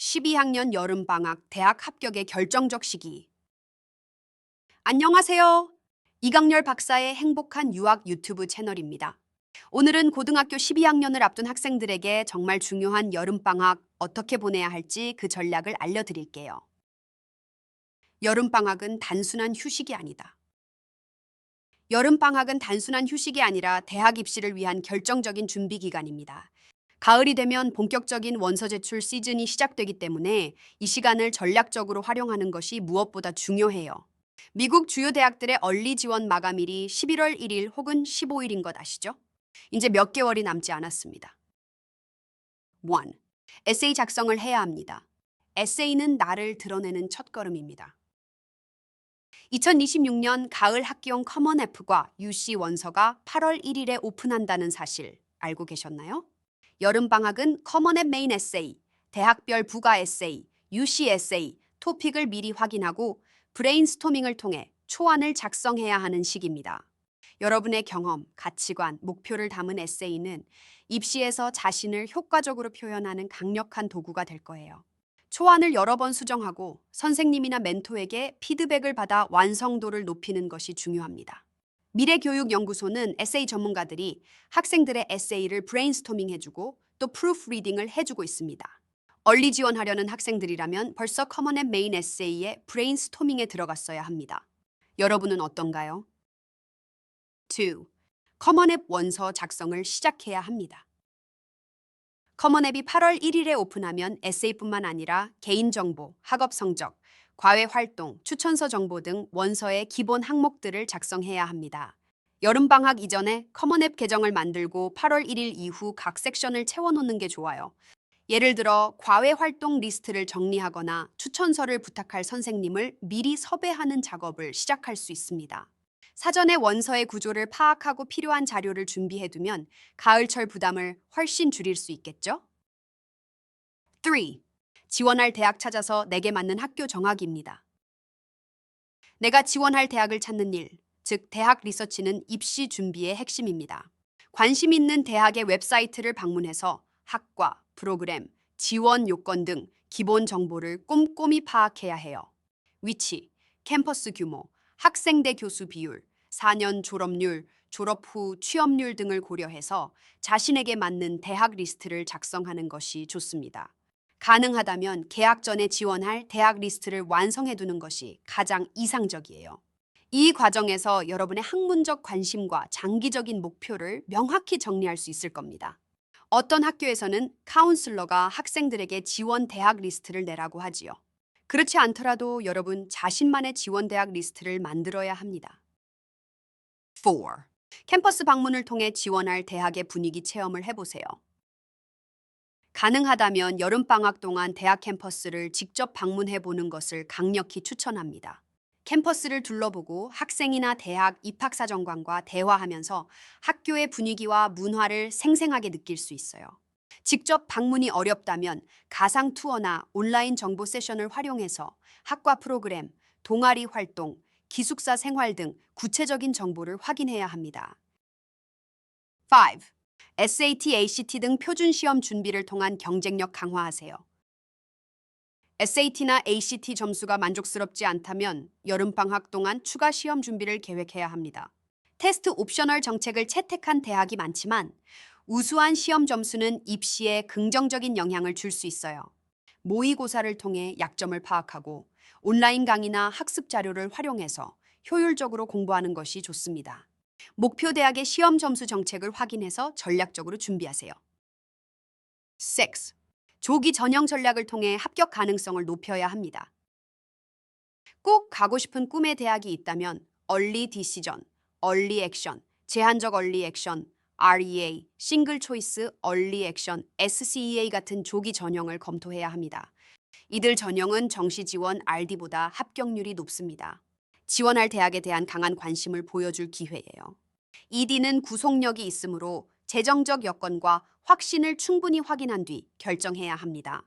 12학년 여름방학 대학 합격의 결정적 시기. 안녕하세요. 이강렬 박사의 행복한 유학 유튜브 채널입니다. 오늘은 고등학교 12학년을 앞둔 학생들에게 정말 중요한 여름방학 어떻게 보내야 할지 그 전략을 알려드릴게요. 여름방학은 단순한 휴식이 아니다. 여름방학은 단순한 휴식이 아니라 대학 입시를 위한 결정적인 준비 기간입니다. 가을이 되면 본격적인 원서 제출 시즌이 시작되기 때문에 이 시간을 전략적으로 활용하는 것이 무엇보다 중요해요. 미국 주요 대학들의 얼리 지원 마감일이 11월 1일 혹은 15일인 것 아시죠? 이제 몇 개월이 남지 않았습니다. 1. 에세이 작성을 해야 합니다. 에세이는 나를 드러내는 첫걸음입니다. 2026년 가을 학기용 커먼 F과 UC 원서가 8월 1일에 오픈한다는 사실 알고 계셨나요? 여름방학은 커먼 앱 메인 에세이, 대학별 부가 에세이, UC 에세이, 토픽을 미리 확인하고 브레인스토밍을 통해 초안을 작성해야 하는 시기입니다. 여러분의 경험, 가치관, 목표를 담은 에세이는 입시에서 자신을 효과적으로 표현하는 강력한 도구가 될 거예요. 초안을 여러 번 수정하고 선생님이나 멘토에게 피드백을 받아 완성도를 높이는 것이 중요합니다. 미래교육연구소는 에세이 전문가들이 학생들의 에세이를 브레인스토밍 해주고 또 프루프 리딩을 해주고 있습니다. 얼리 지원하려는 학생들이라면 벌써 커먼 앱 메인 에세이의 브레인스토밍에 들어갔어야 합니다. 여러분은 어떤가요? 2. 커먼 앱 원서 작성을 시작해야 합니다. 커먼 앱이 8월 1일에 오픈하면 에세이뿐만 아니라 개인정보, 학업 성적, 과외 활동, 추천서 정보 등 원서의 기본 항목들을 작성해야 합니다. 여름방학 이전에 커먼 앱 계정을 만들고 8월 1일 이후 각 섹션을 채워놓는 게 좋아요. 예를 들어 과외 활동 리스트를 정리하거나 추천서를 부탁할 선생님을 미리 섭외하는 작업을 시작할 수 있습니다. 사전에 원서의 구조를 파악하고 필요한 자료를 준비해두면 가을철 부담을 훨씬 줄일 수 있겠죠? 3. 지원할 대학 찾아서 내게 맞는 학교 정하기입니다. 내가 지원할 대학을 찾는 일, 즉 대학 리서치는 입시 준비의 핵심입니다. 관심 있는 대학의 웹사이트를 방문해서 학과, 프로그램, 지원 요건 등 기본 정보를 꼼꼼히 파악해야 해요. 위치, 캠퍼스 규모, 학생대 교수 비율, 4년 졸업률, 졸업 후 취업률 등을 고려해서 자신에게 맞는 대학 리스트를 작성하는 것이 좋습니다. 가능하다면 개학 전에 지원할 대학 리스트를 완성해 두는 것이 가장 이상적이에요. 이 과정에서 여러분의 학문적 관심과 장기적인 목표를 명확히 정리할 수 있을 겁니다. 어떤 학교에서는 카운슬러가 학생들에게 지원 대학 리스트를 내라고 하지요. 그렇지 않더라도 여러분 자신만의 지원 대학 리스트를 만들어야 합니다. 4. 캠퍼스 방문을 통해 지원할 대학의 분위기 체험을 해보세요. 가능하다면 여름방학 동안 대학 캠퍼스를 직접 방문해 보는 것을 강력히 추천합니다. 캠퍼스를 둘러보고 학생이나 대학 입학사정관과 대화하면서 학교의 분위기와 문화를 생생하게 느낄 수 있어요. 직접 방문이 어렵다면 가상 투어나 온라인 정보 세션을 활용해서 학과 프로그램, 동아리 활동, 기숙사 생활 등 구체적인 정보를 확인해야 합니다. 5. SAT, ACT 등 표준 시험 준비를 통한 경쟁력 강화하세요. SAT나 ACT 점수가 만족스럽지 않다면 여름방학 동안 추가 시험 준비를 계획해야 합니다. 테스트 옵셔널 정책을 채택한 대학이 많지만 우수한 시험 점수는 입시에 긍정적인 영향을 줄 수 있어요. 모의고사를 통해 약점을 파악하고 온라인 강의나 학습 자료를 활용해서 효율적으로 공부하는 것이 좋습니다. 목표 대학의 시험 점수 정책을 확인해서 전략적으로 준비하세요. 6. 조기 전형 전략을 통해 합격 가능성을 높여야 합니다. 꼭 가고 싶은 꿈의 대학이 있다면 얼리 디시전, 얼리 액션, 제한적 얼리 액션, REA, 싱글 초이스, 얼리 액션, SCEA 같은 조기 전형을 검토해야 합니다. 이들 전형은 정시 지원 RD보다 합격률이 높습니다. 지원할 대학에 대한 강한 관심을 보여줄 기회예요. ED는 구속력이 있으므로 재정적 여건과 확신을 충분히 확인한 뒤 결정해야 합니다.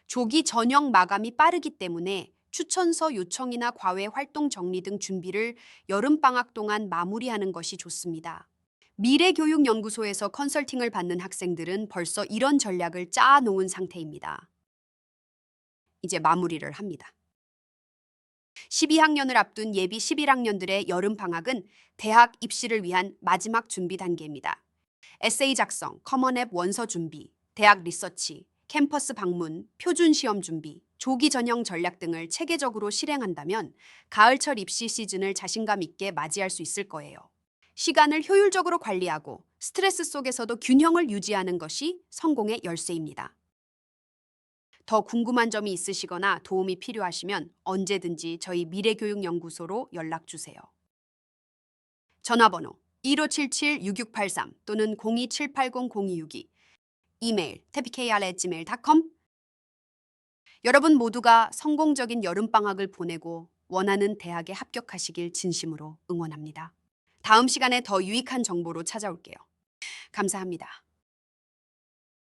조기 전형 마감이 빠르기 때문에 추천서 요청이나 과외 활동 정리 등 준비를 여름방학 동안 마무리하는 것이 좋습니다. 미래교육연구소에서 컨설팅을 받는 학생들은 벌써 이런 전략을 짜놓은 상태입니다. 이제 마무리를 합니다. 12학년을 앞둔 예비 11학년들의 여름방학은 대학 입시를 위한 마지막 준비 단계입니다. 에세이 작성, 커먼앱 원서 준비, 대학 리서치, 캠퍼스 방문, 표준 시험 준비, 조기 전형 전략 등을 체계적으로 실행한다면 가을철 입시 시즌을 자신감 있게 맞이할 수 있을 거예요. 시간을 효율적으로 관리하고 스트레스 속에서도 균형을 유지하는 것이 성공의 열쇠입니다. 더 궁금한 점이 있으시거나 도움이 필요하시면 언제든지 저희 미래교육연구소로 연락 주세요. 전화번호 1577-6683 또는 02-780-0262, 이메일 tapkr@gmail.com. 여러분 모두가 성공적인 여름방학을 보내고 원하는 대학에 합격하시길 진심으로 응원합니다. 다음 시간에 더 유익한 정보로 찾아올게요. 감사합니다.